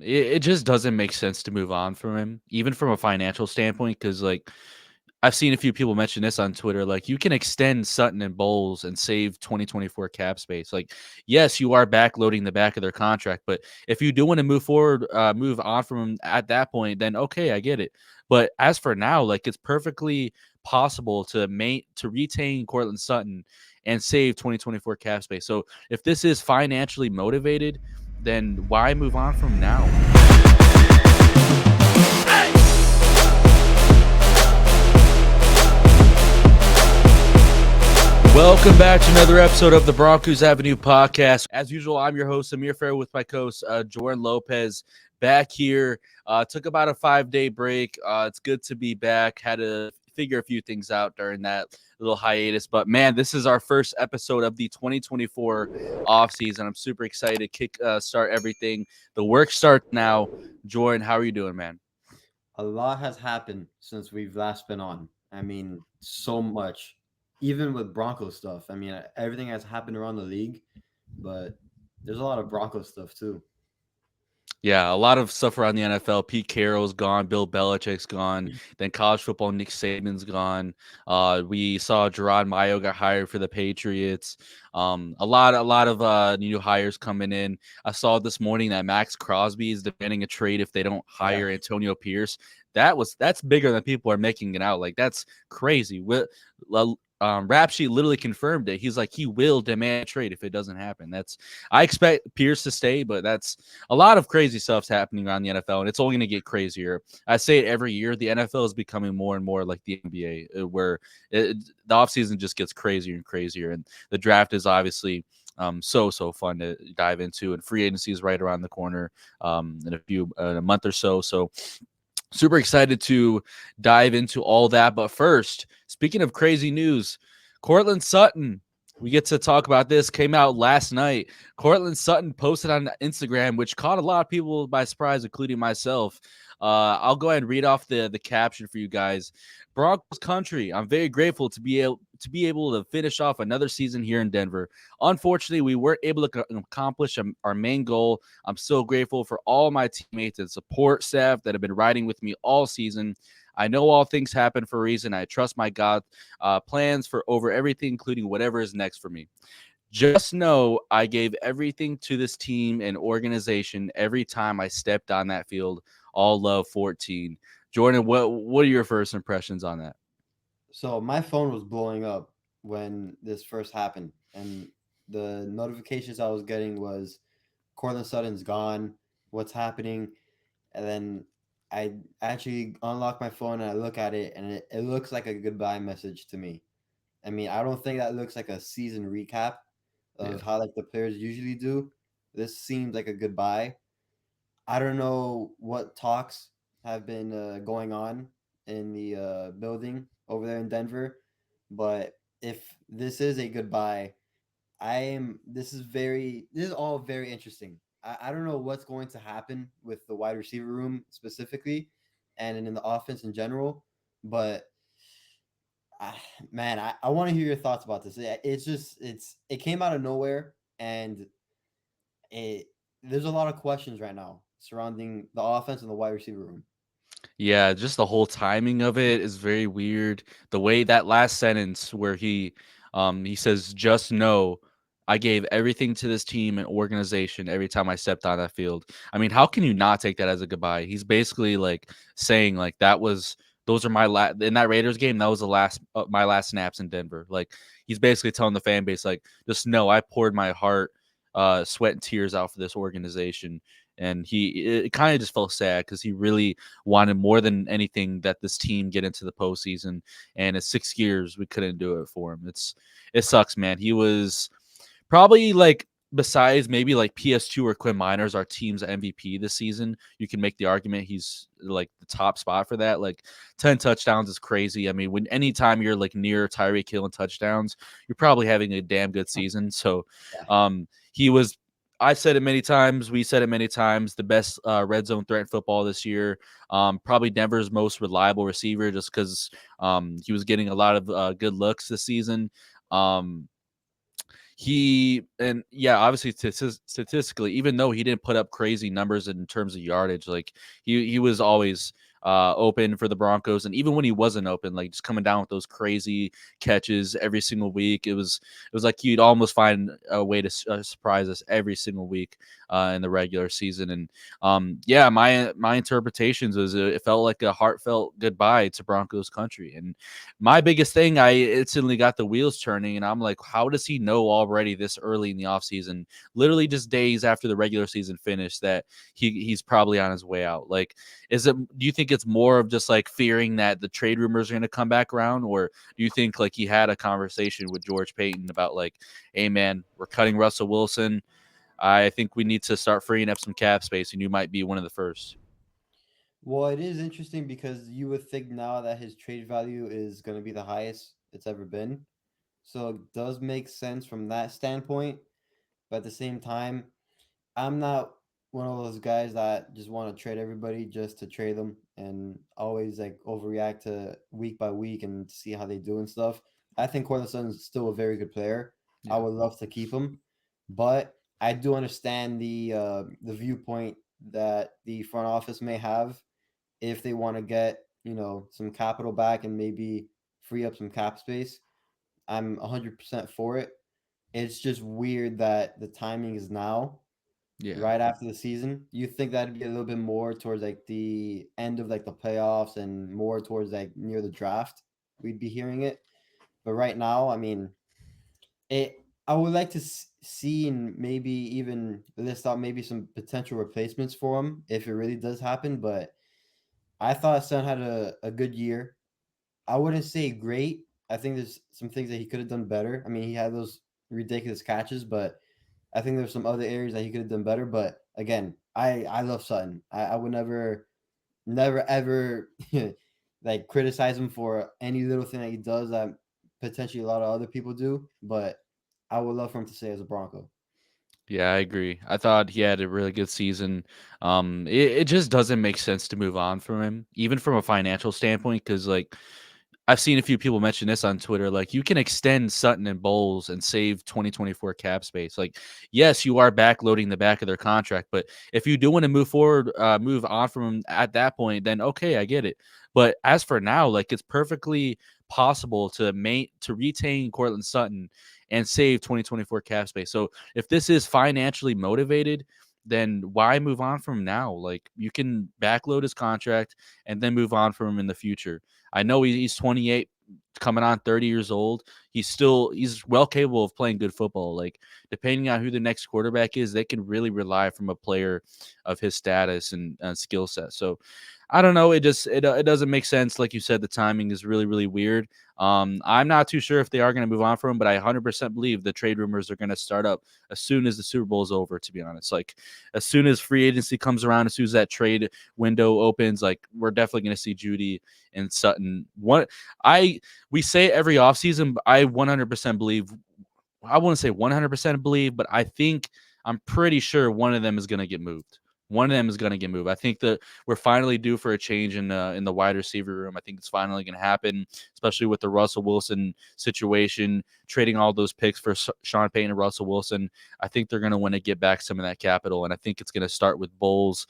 it just doesn't make sense to move on from him, even from a financial standpoint, because like I've seen a few people mention this on Twitter. Like, you can extend Sutton and Bowles and save 2024 cap space. Like, yes, you are backloading the back of their contract, but if you do want to move forward, move on from them at that point, then okay, I get it. But as for now, like, it's perfectly possible to retain Courtland Sutton and save 2024 cap space. So if this is financially motivated, then why move on from now? Welcome back to another episode of the Broncos Avenue Podcast. As usual, I'm your host, Amir with my co-host, Jordan Lopez, back here. Took about a 5-day break. It's good to be back. Had to figure a few things out during that little hiatus. But, man, this is our first episode of the 2024 offseason. I'm super excited to start everything. The work starts now. Jordan, how are you doing, man? A lot has happened since we've last been on. I mean, so much. Even with Broncos stuff. I mean, everything has happened around the league, but there's a lot of Broncos stuff too. Yeah, a lot of stuff around the NFL. Pete Carroll's gone. Bill Belichick's gone. Then college football, Nick Saban's gone. We saw Gerard Mayo got hired for the Patriots. A lot of new hires coming in. I saw this morning that Max Crosby is demanding a trade if they don't hire Yeah. Antonio Pierce. That's bigger than people are making it out. Like, that's crazy. Rap Sheet literally confirmed it. He's like, he will demand a trade if it doesn't happen. I expect Pierce to stay, but that's a lot of crazy stuff's happening around the NFL, and it's only going to get crazier. I say it every year. The NFL is becoming more and more like the NBA, where the offseason just gets crazier and crazier, and the draft is obviously so fun to dive into, and free agency is right around the corner in a month or so. So super excited to dive into all that. But first, speaking of crazy news, Courtland Sutton, we get to talk about this, came out last night. Courtland Sutton posted on Instagram, which caught a lot of people by surprise, including myself. I'll go ahead and read off the caption for you guys. Broncos country, I'm very grateful to be able to finish off another season here in Denver. Unfortunately, we weren't able to accomplish our main goal. I'm so grateful for all my teammates and support staff that have been riding with me all season. I know all things happen for a reason. I trust my God plans for over everything, including whatever is next for me. Just know I gave everything to this team and organization every time I stepped on that field. All love, 14. Jordan, what are your first impressions on that? So my phone was blowing up when this first happened, and the notifications I was getting was Courtland Sutton's gone. What's happening? And then I actually unlock my phone and I look at it, and it looks like a goodbye message to me. I mean, I don't think that looks like a season recap Yeah. of how like the players usually do. This seems like a goodbye. I don't know what talks have been going on in the building over there in Denver, but if this is a goodbye, I am. This is all very interesting. I don't know what's going to happen with the wide receiver room specifically, and in the offense in general, but I, man, I want to hear your thoughts about this. It came out of nowhere, and it there's a lot of questions right now surrounding the offense and the wide receiver room. Yeah, just the whole timing of it is very weird. The way that last sentence where he says, "Just know I gave everything to this team and organization every time I stepped on that field." I mean, how can you not take that as a goodbye? He's basically like saying like those are my in that Raiders game, that was the last my last snaps in Denver. Like, he's basically telling the fan base like, just know I poured my heart, sweat and tears out for this organization. And it kind of just felt sad because he really wanted more than anything that this team get into the postseason. And in 6 years, we couldn't do it for him. It sucks, man. He was probably like, besides maybe like PS2 or Quinn Miners, our team's MVP this season. You can make the argument he's like the top spot for that. Like, 10 touchdowns is crazy. I mean, when anytime you're like near Tyreek Hill and touchdowns, you're probably having a damn good season. So Yeah. he was, I've said it many times. We said it many times. The best red zone threat in football this year. Probably Denver's most reliable receiver, just because he was getting a lot of good looks this season. Um, Obviously statistically, even though he didn't put up crazy numbers in terms of yardage, like he was always open for the Broncos, and even when he wasn't open, like just coming down with those crazy catches every single week, it was like you'd almost find a way to surprise us every single week in the regular season. And yeah, my interpretations was it felt like a heartfelt goodbye to Broncos country. And my biggest thing, I instantly got the wheels turning, and I'm like, how does he know already this early in the offseason, literally just days after the regular season finished, that he's probably on his way out? Like, do you think it's more of just like fearing that the trade rumors are going to come back around, or do you think like he had a conversation with George Payton about like, hey man, we're cutting Russell Wilson, I think we need to start freeing up some cap space, and you might be one of the first? Well, it is interesting because you would think now that his trade value is going to be the highest it's ever been. So it does make sense from that standpoint. But at the same time, I'm not one of those guys that just want to trade everybody just to trade them and always like overreact to week by week and see how they do and stuff. I think Courtland Sutton is still a very good player. I Yeah. would love to keep him, but I do understand the viewpoint that the front office may have if they want to get some capital back and maybe free up some cap space. I'm 100% for it. It's just weird that the timing is now, Yeah. right after the season. You think that'd be a little bit more towards like the end of like the playoffs and more towards like near the draft. We'd be hearing it, but right now, I mean, it. I would like to see and maybe even list out maybe some potential replacements for him if it really does happen. But I thought Son had a good year. I wouldn't say great. I think there's some things that he could have done better. I mean, he had those ridiculous catches, but I think there's some other areas that he could have done better. But again, I love Sutton. I would never ever like criticize him for any little thing that he does that potentially a lot of other people do. But I would love for him to stay as a Bronco. Yeah, I agree. I thought he had a really good season. It just doesn't make sense to move on from him, even from a financial standpoint, because like I've seen a few people mention this on Twitter. Like, you can extend Sutton and Bowles and save 2024 cap space. Like, yes, you are backloading the back of their contract, but if you do want to move forward, move on from them at that point, then okay, I get it. But as for now, like, it's perfectly possible to retain Courtland Sutton and save 2024 cap space. So if this is financially motivated, then why move on from him now? Like, you can backload his contract and then move on from him in the future. I know he's 28, coming on 30 years old. He's well capable of playing good football. Like, depending on who the next quarterback is, they can really rely from a player of his status and skill set. So I don't know. It doesn't make sense. Like you said, the timing is really really weird. I'm not too sure if they are going to move on from him, but I 100% believe the trade rumors are going to start up as soon as the Super Bowl is over. To be honest, like as soon as free agency comes around, as soon as that trade window opens, like we're definitely going to see Judy and Sutton. I we say it every offseason, but I 100% believe. I wouldn't say 100% believe, but I'm pretty sure one of them is going to get moved. One of them is going to get moved. I think that we're finally due for a change in the wide receiver room. I think it's finally going to happen, especially with the Russell Wilson situation, trading all those picks for Sean Payton and Russell Wilson. I think they're going to want to get back some of that capital, and I think it's going to start with Bowles,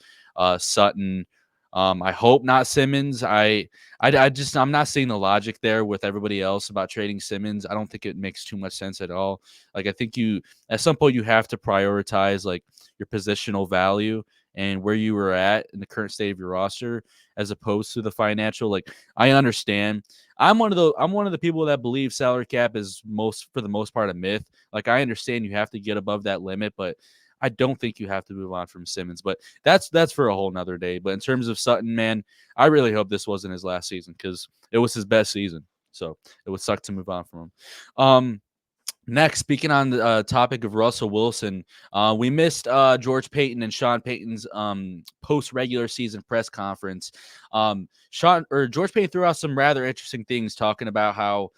Sutton. I hope not Simmons. I'm not seeing the logic there with everybody else about trading Simmons. I don't think it makes too much sense at all. Like, I think at some point you have to prioritize like your positional value and where you were at in the current state of your roster as opposed to the financial. Like, I understand. I'm one of the people that believe salary cap is for the most part a myth. Like, I understand you have to get above that limit, but I don't think you have to move on from Simmons. But that's for a whole nother day. But in terms of Sutton, man, I really hope this wasn't his last season because it was his best season. So it would suck to move on from him. Next, speaking on the topic of Russell Wilson, we missed George Payton and Sean Payton's post regular season press conference. George Payton threw out some rather interesting things, talking about how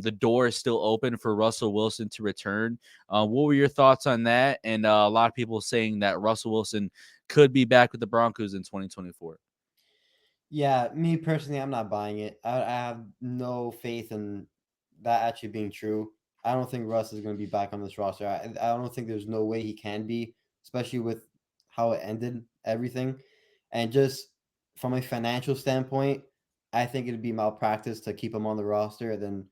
the door is still open for Russell Wilson to return. What were your thoughts on that? And a lot of people saying that Russell Wilson could be back with the Broncos in 2024. Yeah, me personally, I'm not buying it. I have no faith in that actually being true. I don't think Russ is going to be back on this roster. I don't think there's no way he can be, especially with how it ended everything. And just from a financial standpoint, I think it'd be malpractice to keep him on the roster and then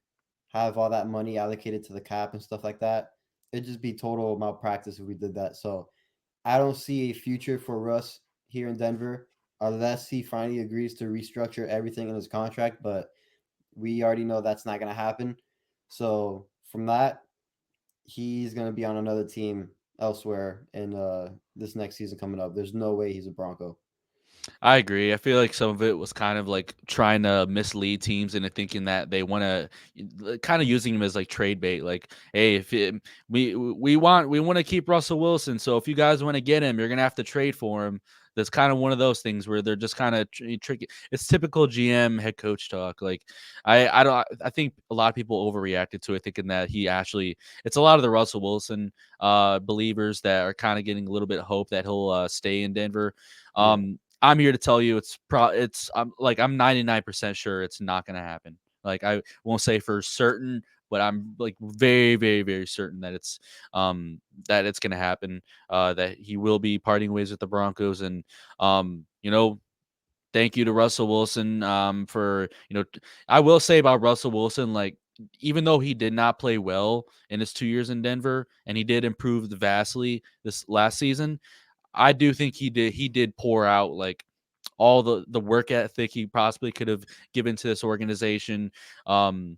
have all that money allocated to the cap and stuff like that. It'd just be total malpractice if we did that. So I don't see a future for Russ here in Denver unless he finally agrees to restructure everything in his contract. But we already know that's not going to happen. So from that, he's going to be on another team elsewhere in this next season coming up. There's no way he's a Bronco. I agree. I feel like some of it was kind of like trying to mislead teams into thinking that they want to kind of using him as like trade bait. Like, hey, we want to keep Russell Wilson, so if you guys want to get him, you're gonna have to trade for him. That's kind of one of those things where they're just kind of tricky. It's typical GM head coach talk. Like, I think a lot of people overreacted to it, thinking that he actually. It's a lot of the Russell Wilson believers that are kind of getting a little bit of hope that he'll stay in Denver. Yeah. I'm here to tell you I'm 99% sure it's not going to happen. Like, I won't say for certain, but I'm like very, very, very certain that it's going to happen. That he will be parting ways with the Broncos, and you know, thank you to Russell Wilson for I will say about Russell Wilson, like, even though he did not play well in his 2 years in Denver, and he did improve vastly this last season, I do think he did pour out like all the work ethic he possibly could have given to this organization. Um,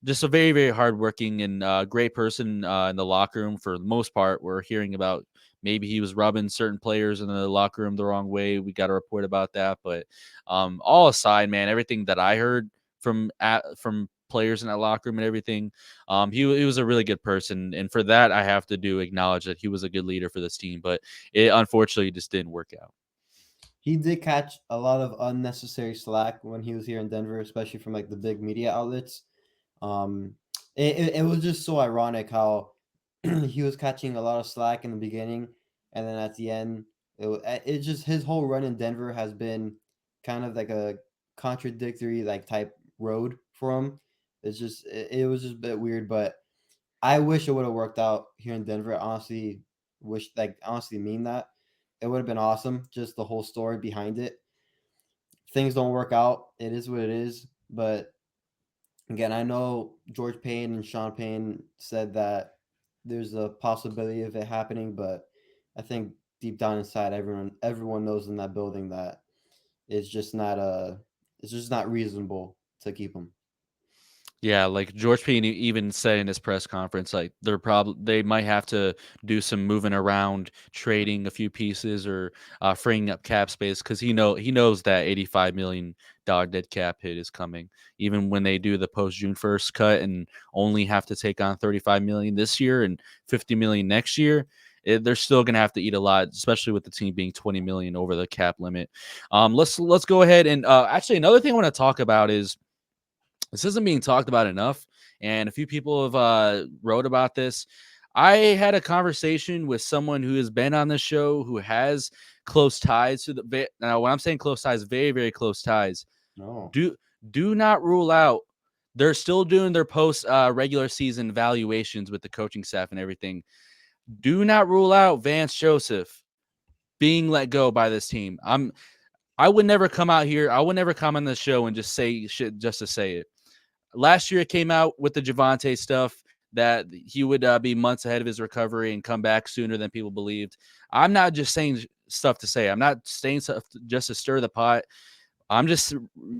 just a very, very hardworking and great person in the locker room for the most part. We're hearing about maybe he was rubbing certain players in the locker room the wrong way. We got a report about that, but all aside, man, everything that I heard from players in that locker room and everything, he was a really good person, and for that I have to do acknowledge that he was a good leader for this team. But it unfortunately just didn't work out. He did catch a lot of unnecessary slack when he was here in Denver, especially from like the big media outlets. Um, it was just so ironic how he was catching a lot of slack in the beginning, and then at the end, it just his whole run in Denver has been kind of like a contradictory like type road for him. It was just a bit weird, but I wish it would have worked out here in Denver. Honestly, honestly mean that. It would have been awesome. Just the whole story behind it. Things don't work out. It is what it is. But again, I know George Payne and Sean Payne said that there's a possibility of it happening, but I think deep down inside, everyone knows in that building that it's just not it's just not reasonable to keep him. Yeah, like George Payne even said in his press conference, like they might have to do some moving around, trading a few pieces or freeing up cap space because he knows that $85 million dead cap hit is coming. Even when they do the post June 1st cut and only have to take on 35 million this year and 50 million next year, they're still going to have to eat a lot, especially with the team being 20 million over the cap limit. Let's go ahead and actually another thing I want to talk about is this isn't being talked about enough, and a few people have wrote about this. I had a conversation with someone who has been on the show who has close ties to the. Now, when I'm saying close ties, very, very close ties. No. Do do not rule out. They're still doing their post regular season evaluations with the coaching staff and everything. Do not rule out Vance Joseph being let go by this team. I would never come out here. I would never come on the show and just say shit just to say it. Last year it came out with the Javonte stuff that he would be months ahead of his recovery and come back sooner than people believed. I'm not just saying stuff to say. I'm not saying stuff just to stir the pot. I'm just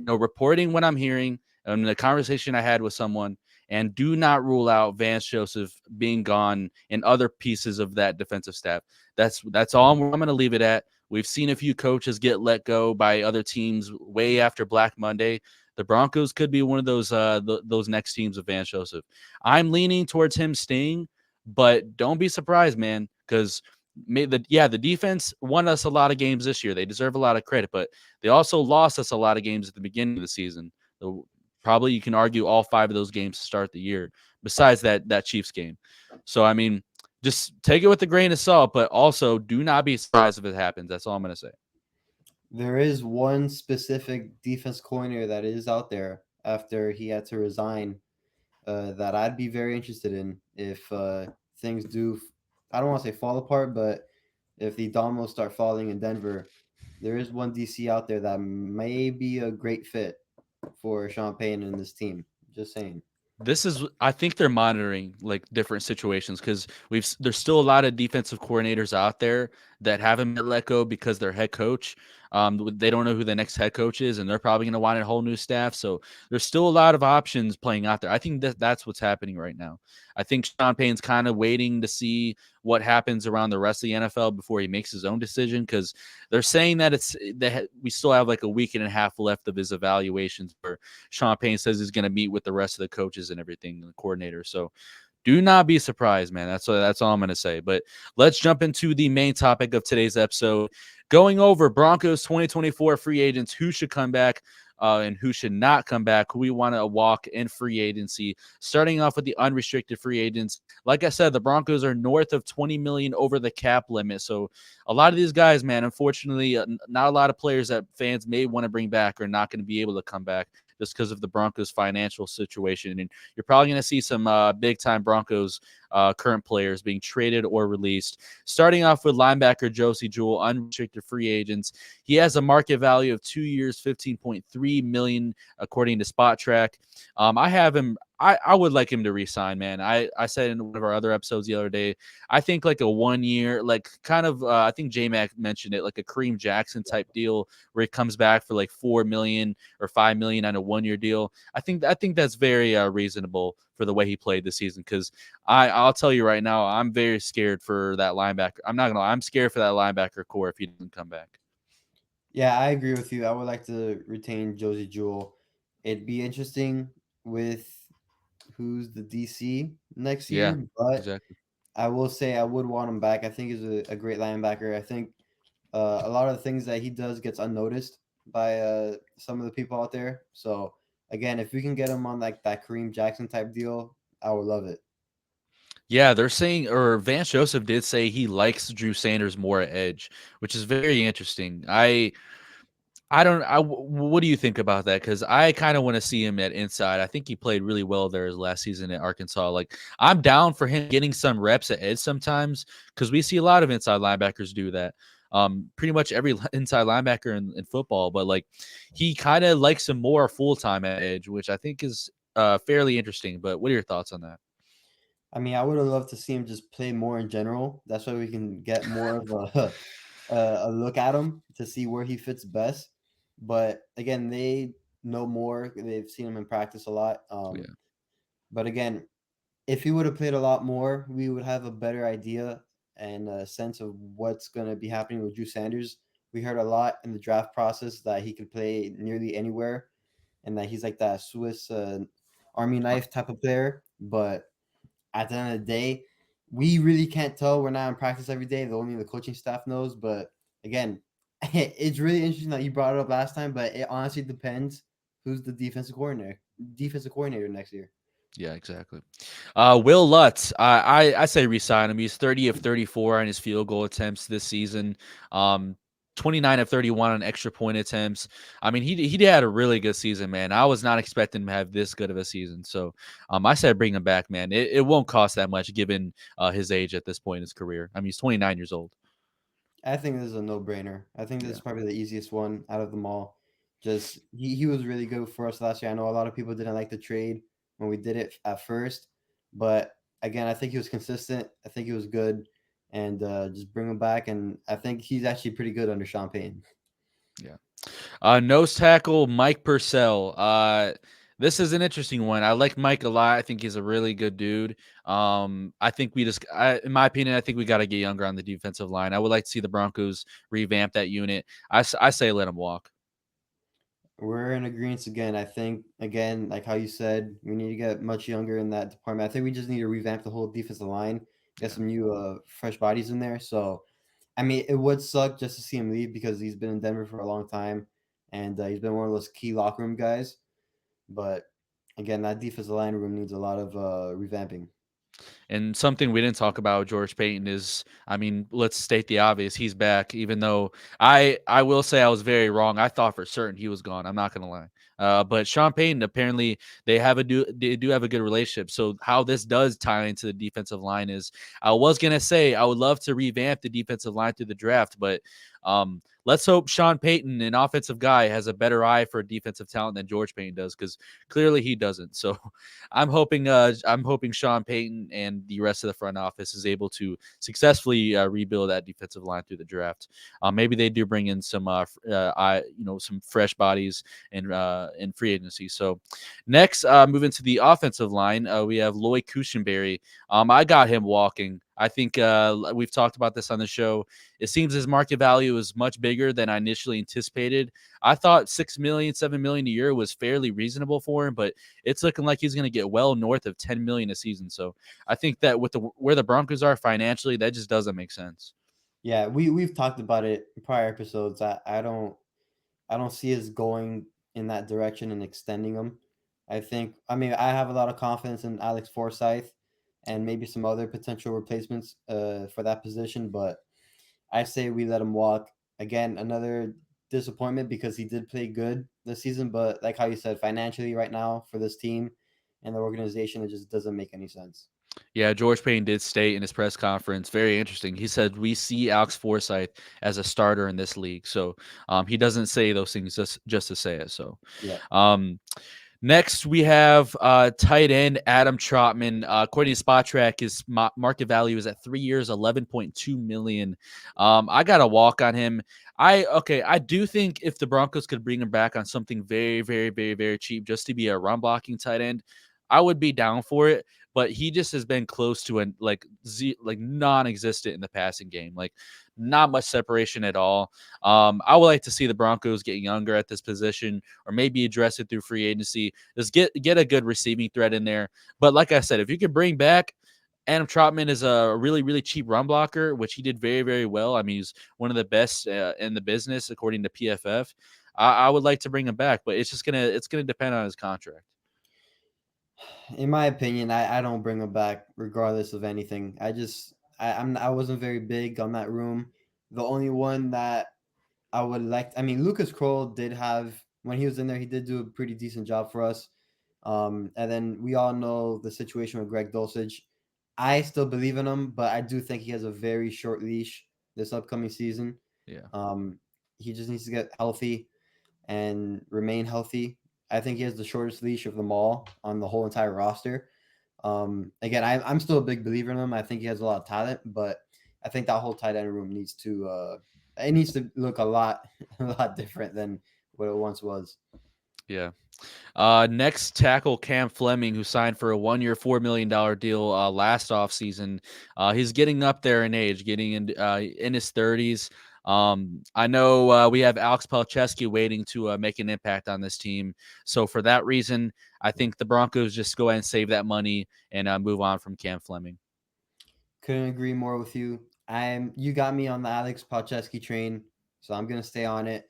reporting what I'm hearing and the conversation I had with someone. And do not rule out Vance Joseph being gone and other pieces of that defensive staff. That's all I'm going to leave it at. We've seen a few coaches get let go by other teams way after Black Monday. The Broncos could be one of those next teams with Vance Joseph. I'm leaning towards him staying, but don't be surprised, man, because the defense won us a lot of games this year. They deserve a lot of credit, but they also lost us a lot of games at the beginning of the season. So probably you can argue all 5 of those games to start the year, besides that Chiefs game. So I mean, just take it with a grain of salt, but also do not be surprised if it happens. That's all I'm gonna say. There is one specific defense coordinator that is out there after he had to resign that I'd be very interested in if things do. I don't want to say fall apart, but if the dominoes start falling in Denver, there is one DC out there that may be a great fit for Sean Payton and this team. Just saying. This is, I think they're monitoring like different situations because there's still a lot of defensive coordinators out there that haven't been let go because their head coach, they don't know who the next head coach is, and they're probably going to want a whole new staff. So there's still a lot of options playing out there. I think that's what's happening right now. I think Sean Payne's kind of waiting to see what happens around the rest of the NFL before he makes his own decision, because they're saying that we still have like a week and a half left of his evaluations where Sean Payne says he's going to meet with the rest of the coaches and everything, the coordinator. So do not be surprised, man. That's all I'm going to say. But let's jump into the main topic of today's episode, going over Broncos 2024 free agents, who should come back and who should not come back, who we want to walk in free agency. Starting off with the unrestricted free agents. Like I said, the Broncos are north of $20 million over the cap limit. So a lot of these guys, man, unfortunately, not a lot of players that fans may want to bring back are not going to be able to come back just because of the Broncos' financial situation. And you're probably going to see some big-time Broncos current players being traded or released. Starting off with linebacker Josie Jewell, unrestricted free agents. He has a market value of 2 years, $15.3 million, according to Spot Track. I have him. I would like him to resign, man. I said in one of our other episodes the other day, I think like a 1 year, like kind of, I think J-Mac mentioned it, like a Kareem Jackson type deal where he comes back for like 4 million or 5 million on a 1 year deal. I think that's very reasonable for the way he played this season, because I'll tell you right now, I'm very scared for that linebacker. I'm not gonna lie, I'm scared for that linebacker core if he doesn't come back. Yeah, I agree with you. I would like to retain Josie Jewell. It'd be interesting with who's the DC next Yeah, year, but exactly. I will say I would want him back. I think he's a great linebacker. I think a lot of the things that he does gets unnoticed by some of the people out there. So again, if we can get him on like that Kareem Jackson type deal, I would love it. Yeah, they're saying, or Vance Joseph did say he likes Drew Sanders more at edge, which is very interesting. I don't. What do you think about that? Because I kind of want to see him at inside. I think he played really well there his last season at Arkansas. Like, I'm down for him getting some reps at edge sometimes, because we see a lot of inside linebackers do that. Pretty much every inside linebacker in football, but like he kind of likes him more full time at edge, which I think is fairly interesting. But what are your thoughts on that? I mean, I would have loved to see him just play more in general. That's why we can get more of a a look at him to see where he fits best. But again, they know more. They've seen him in practice a lot. Yeah. But again, if he would have played a lot more, we would have a better idea and a sense of what's going to be happening with Drew Sanders. We heard a lot in the draft process that he could play nearly anywhere and that he's like that Swiss Army knife type of player. But at the end of the day, we really can't tell. We're not in practice every day. Only the coaching staff knows. But again, it's really interesting that you brought it up last time. But it honestly depends who's the defensive coordinator. Defensive coordinator next year. Yeah, exactly. Will Lutz, I say resign him. He's 30 of 34 on his field goal attempts this season. 29 of 31 on extra point attempts. I mean, he had a really good season, man. I was not expecting him to have this good of a season. So I said bring him back, man. It won't cost that much given his age at this point in his career. I mean, he's 29 years old. I think this is a no-brainer. I think this Yeah. is probably the easiest one out of them all. Just he was really good for us last year. I know a lot of people didn't like the trade when we did it at first, but again, I think he was consistent. I think he was good, and just bring him back. And I think he's actually pretty good under Sean Payton. Yeah. Nose tackle Mike Purcell. This is an interesting one. I like Mike a lot. I think he's a really good dude. I think in my opinion, I think we got to get younger on the defensive line. I would like to see the Broncos revamp that unit. I say let him walk. We're in agreement again. I think again, like how you said, we need to get much younger in that department. I think we just need to revamp the whole defensive line, get Yeah. some new fresh bodies in there. So I mean, it would suck just to see him leave because he's been in Denver for a long time, and he's been one of those key locker room guys. But again, that defensive line room needs a lot of revamping. And something we didn't talk about with George Payton is, I mean, let's state the obvious. He's back, even though I will say I was very wrong. I thought for certain he was gone. I'm not gonna lie. But Sean Payton, apparently they do have a good relationship. So how this does tie into the defensive line is, I was gonna say I would love to revamp the defensive line through the draft, but let's hope Sean Payton, an offensive guy, has a better eye for defensive talent than George Payton does, because clearly he doesn't. So I'm hoping Sean Payton and the rest of the front office is able to successfully rebuild that defensive line through the draft. Maybe they do bring in some fresh bodies in free agency. So next, moving to the offensive line, we have Lloyd Cushenberry. I got him walking. I think we've talked about this on the show. It seems his market value is much bigger than I initially anticipated. I thought 6 million, 7 million a year was fairly reasonable for him, but it's looking like he's going to get well north of 10 million a season. So I think that with where the Broncos are financially, that just doesn't make sense. Yeah, we've talked about it in prior episodes. I don't see us going in that direction and extending them. I mean, I have a lot of confidence in Alex Forsyth and maybe some other potential replacements for that position, but I say we let him walk. Again, another disappointment because he did play good this season, but like how you said, financially right now for this team and the organization, it just doesn't make any sense. Yeah, George Payne did state in his press conference, very interesting. He said, "We see Alex Forsyth as a starter in this league." So he doesn't say those things just to say it. So Yeah. um, next, we have tight end Adam Trotman. According to Spot Track, his market value is at 3 years, 11.2 million. I got a walk on him. I do think if the Broncos could bring him back on something very, very, very, very cheap, just to be a run blocking tight end, I would be down for it. But he just has been close to an like non-existent in the passing game. Like not much separation at all. I would like to see the Broncos get younger at this position, or maybe address it through free agency. Just get a good receiving threat in there. But like I said, if you could bring back Adam Trotman is a really, really cheap run blocker, which he did very, very well. I mean, he's one of the best in the business according to PFF. I would like to bring him back, but it's gonna depend on his contract. In my opinion, I don't bring him back regardless of anything. I wasn't very big on that room. The only one that I would like, I mean, Lucas Kroll did have, when he was in there, he did do a pretty decent job for us. And then we all know the situation with Greg Dulcich. I still believe in him, but I do think he has a very short leash this upcoming season. Yeah. Um, he just needs to get healthy and remain healthy. I think he has the shortest leash of them all on the whole entire roster. Again, I'm still a big believer in him. I think he has a lot of talent, but I think that whole tight end room needs to it needs to look a lot a lot different than what it once was. Yeah. Next tackle Cam Fleming, who signed for a 1 year, $4 million deal last offseason. He's getting up there in age, getting in his 30s. I know we have Alex Palczewski waiting to make an impact on this team. So for that reason, I think the Broncos just go ahead and save that money and move on from Cam Fleming. Couldn't agree more with you. You got me on the Alex Palczewski train, so I'm gonna stay on it.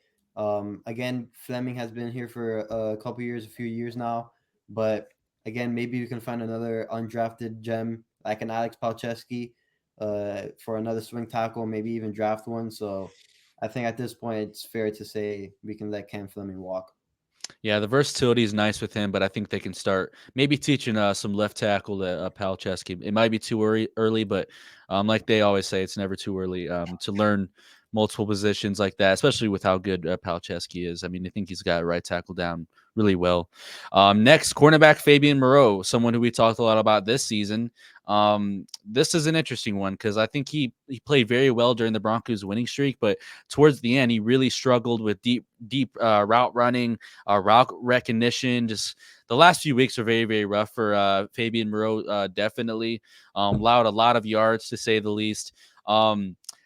Again, Fleming has been here for a couple years, a few years now, but again, maybe we can find another undrafted gem like an Alex Palczewski for another swing tackle, maybe even draft one. So I think at this point it's fair to say we can let Cam Fleming walk. Yeah, the versatility is nice with him, but I think they can start maybe teaching some left tackle to Palczewski. It might be too early, but like they always say, it's never too early to learn multiple positions like that, especially with how good Palczewski is. I mean, I think he's got right tackle down really well. Next, cornerback Fabian Moreau, someone who we talked a lot about this season. This is an interesting one because I think he played very well during the Broncos winning streak, but towards the end, he really struggled with deep route running, route recognition. Just the last few weeks are very, very rough for Fabian Moreau. Definitely allowed a lot of yards to say the least.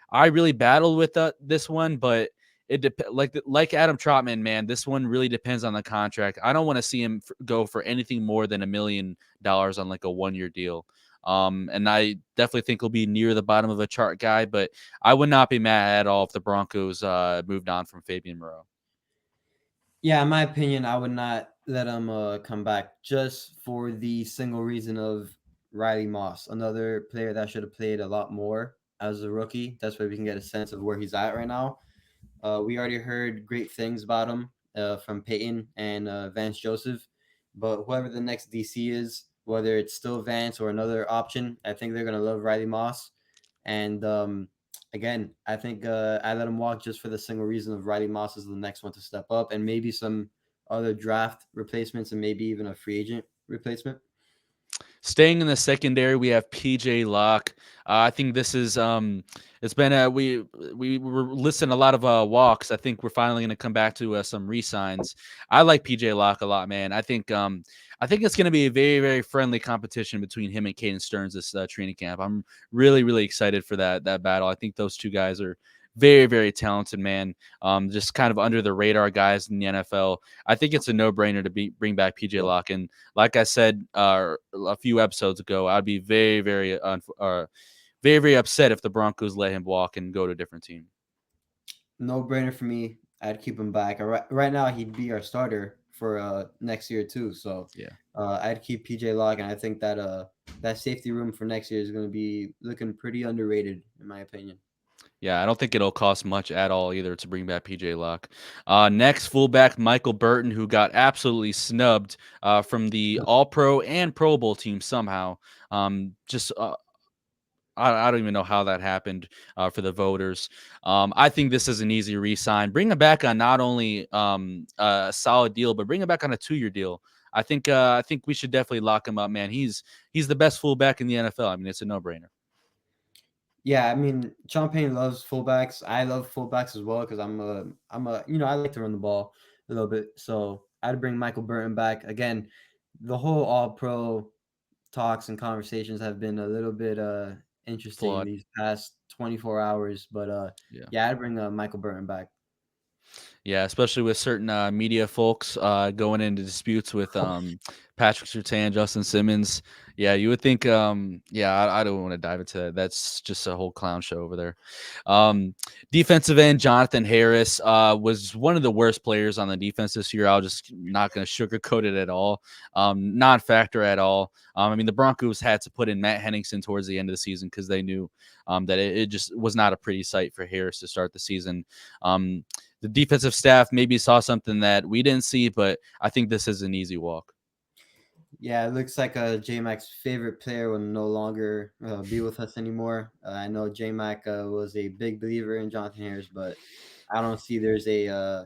I really battled with this one, but like Adam Trotman, man, this one really depends on the contract. I don't want to see him go for anything more than $1 million on like a 1 year deal. And I definitely think he'll be near the bottom of a chart guy, but I would not be mad at all if the Broncos moved on from Fabian Moreau. Yeah, in my opinion, I would not let him come back just for the single reason of Riley Moss, another player that should have played a lot more as a rookie. That's why we can get a sense of where he's at right now. We already heard great things about him from Peyton and Vance Joseph, but whoever the next DC is, whether it's still Vance or another option, I think they're gonna love Riley Moss. And again, I think I let him walk just for the single reason of Riley Moss is the next one to step up, and maybe some other draft replacements, and maybe even a free agent replacement. Staying in the secondary, we have PJ Locke. I think this is it's been we were listing a lot of walks. I think we're finally going to come back to some re-signs. I like PJ Locke a lot, man. I think it's going to be a very very friendly competition between him and Caden Stearns this training camp. I'm really excited for that battle. I think those two guys are very talented, man. Just kind of under the radar guys in the NFL. I think it's a no brainer to bring back PJ Locke. And like I said a few episodes ago, I'd be very upset if the Broncos let him walk and go to a different team. No brainer for me. I'd keep him back. Right now, he'd be our starter for next year too. So Yeah. I'd keep PJ Locke, and I think that that safety room for next year is going to be looking pretty underrated, in my opinion. Yeah, I don't think it'll cost much at all either to bring back PJ Locke. Next, fullback Michael Burton, who got absolutely snubbed from the All Pro and Pro Bowl team somehow. Just I don't even know how that happened for the voters. I think this is an easy re-sign. Bring him back on not only a solid deal, but bring him back on a 2-year deal. I think we should definitely lock him up, man. He's the best fullback in the NFL. I mean, it's a no-brainer. Yeah, I mean, Sean Payne loves fullbacks. I love fullbacks as well because I like to run the ball a little bit. So I'd bring Michael Burton back again. The whole All Pro talks and conversations have been a little bit interesting Flawed. these past 24 hours, but Yeah. yeah, I'd bring Michael Burton back. Yeah, especially with certain media folks going into disputes with Patrick Surtain, Justin Simmons. Yeah, you would think. Yeah, I don't want to dive into that. That's just a whole clown show over there. Defensive end Jonathan Harris was one of the worst players on the defense this year. I'll just not going to sugarcoat it at all. Non-factor at all. I mean, the Broncos had to put in Matt Henningsen towards the end of the season because they knew that it just was not a pretty sight for Harris to start the season. The defensive staff maybe saw something that we didn't see, but I think this is an easy walk. Yeah, it looks like J Mac's favorite player will no longer be with us anymore. I know J Mac was a big believer in Jonathan Harris, but I don't see there's a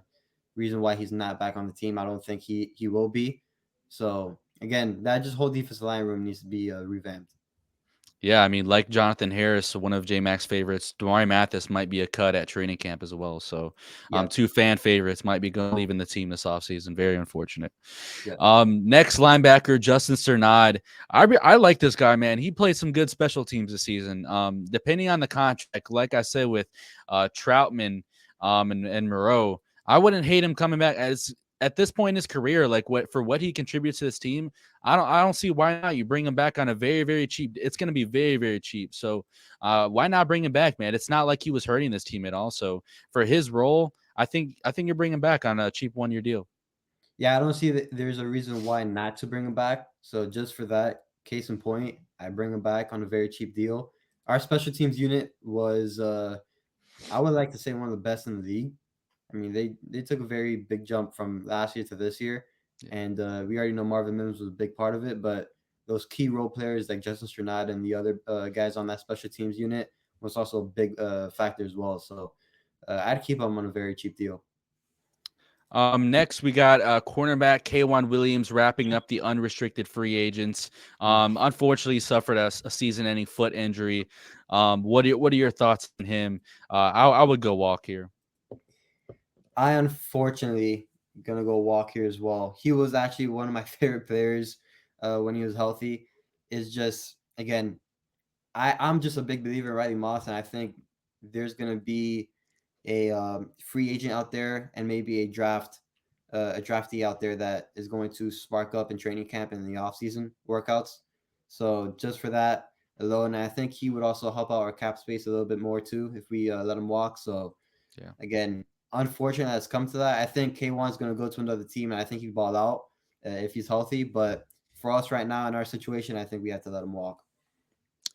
reason why he's not back on the team. I don't think he will be. So again, that just whole defensive line room needs to be revamped. Yeah, I mean, like Jonathan Harris, one of J Mac's favorites, Damari Mathis might be a cut at training camp as well. So, Yep. two fan favorites might be going leaving the team this offseason. Very unfortunate. Yep. Next linebacker, Justin Cernad. I like this guy, man. He played some good special teams this season. Depending on the contract, like I said with Troutman and Moreau, I wouldn't hate him coming back as at this point in his career, like what he contributes to this team. I don't see why not. You bring him back on a very cheap. It's going to be very cheap. So why not bring him back, man? It's not like he was hurting this team at all. So for his role, I think you're bringing him back on a cheap 1-year deal. Yeah, I don't see that there's a reason why not to bring him back. So just for that case in point, I bring him back on a very cheap deal. Our special teams unit was I would like to say one of the best in the league. I mean, they took a very big jump from last year to this year, Yeah. and we already know Marvin Mims was a big part of it. But those key role players like Justin Sternad and the other guys on that special teams unit was also a big factor as well. So I'd keep them on a very cheap deal. Next, we got cornerback K'Wan Williams wrapping up the unrestricted free agents. Unfortunately, suffered a season-ending foot injury. What are your thoughts on him? I would go walk here. I unfortunately gonna go walk here as well. He was actually one of my favorite players when he was healthy. Is just again, I'm just a big believer in Riley Moss, and I think there's gonna be a free agent out there and maybe a draftee out there that is going to spark up in training camp and in the offseason workouts. So just for that alone, I think he would also help out our cap space a little bit more too if we let him walk. So Yeah. again, unfortunate that's come to that. I think K1 is going to go to another team, and I think he ball out if he's healthy. But for us right now in our situation, I think we have to let him walk.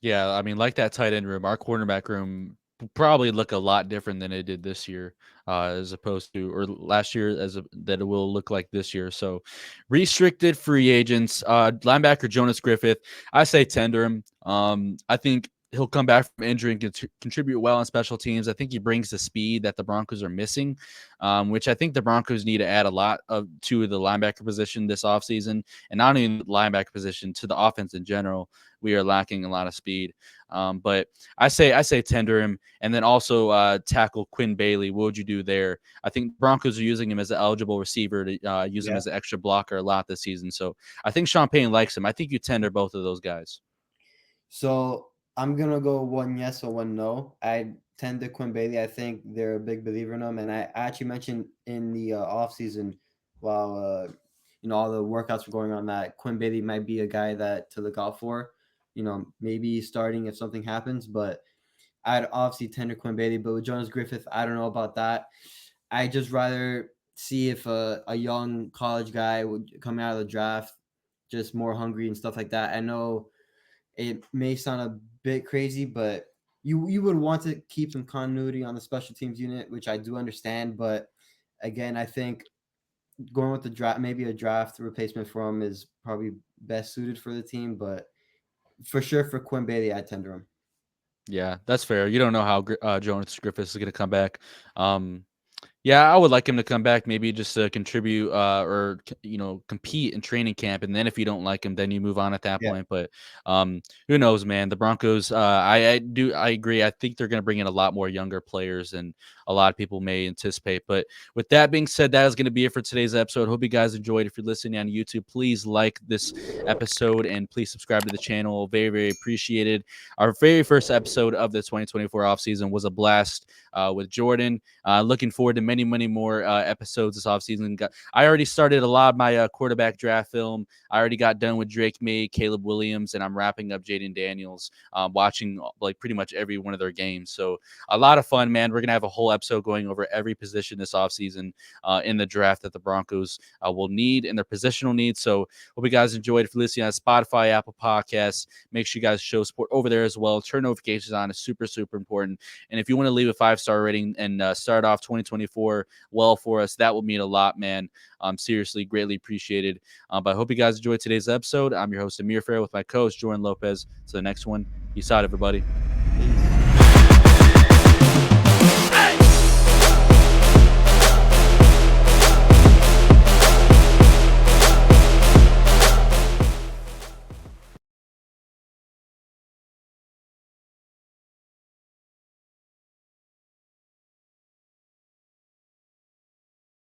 Yeah, I mean, like that tight end room, our cornerback room probably look a lot different than it did this year, as opposed to or last year that it will look like this year. So, restricted free agents, linebacker Jonas Griffith, I say tender him. I think he'll come back from injury and contribute well on special teams. I think he brings the speed that the Broncos are missing, which I think the Broncos need to add a lot of to the linebacker position this offseason, and not only the linebacker position, to the offense in general. We are lacking a lot of speed. But I say tender him, and then also tackle Quinn Bailey. What would you do there? I think Broncos are using him as an eligible receiver to use him Yeah. as an extra blocker a lot this season. So I think Sean Payton likes him. I think you tender both of those guys. So I'm gonna go one yes or one no. I tend to Quinn Bailey. I think they're a big believer in him, and I actually mentioned in the off season while all the workouts were going on that Quinn Bailey might be a guy that to look out for. Maybe starting if something happens, but I'd obviously tend to Quinn Bailey. But with Jonas Griffith, I don't know about that. I just rather see if a young college guy would come out of the draft just more hungry and stuff like that. I know it may sound a bit crazy, but you would want to keep some continuity on the special teams unit, which I do understand. But again, I think going with the draft, maybe a draft replacement for him is probably best suited for the team. But for sure, for Quinn Bailey, I tender him. Yeah, that's fair. You don't know how Jonas Griffiths is going to come back. Um, Yeah, I would like him to come back, maybe just to contribute or compete in training camp, and then if you don't like him, then you move on at that Yeah. point. But who knows, man? The Broncos, I agree. I think they're going to bring in a lot more younger players than a lot of people may anticipate. But with that being said, that is going to be it for today's episode. Hope you guys enjoyed. If you're listening on YouTube, please like this episode and please subscribe to the channel. Very, very appreciated. Our very first episode of the 2024 offseason was a blast with Jordan. Looking forward to many, many more episodes this offseason. I already started a lot of my quarterback draft film. I already got done with Drake May, Caleb Williams, and I'm wrapping up Jaden Daniels, watching like pretty much every one of their games. So a lot of fun, man. We're going to have a whole episode going over every position this offseason in the draft that the Broncos will need and their positional needs. So hope you guys enjoyed. If you're listening on Spotify, Apple Podcasts, make sure you guys show support over there as well. Turn notifications on is super, super important. And if you want to leave a 5-star rating and start off 2024 well for us, that will mean a lot, man. Seriously, greatly appreciated. But I hope you guys enjoyed today's episode. I'm your host, Amir Fair, with my co-host, Jordan Lopez. So the next one, peace out, everybody.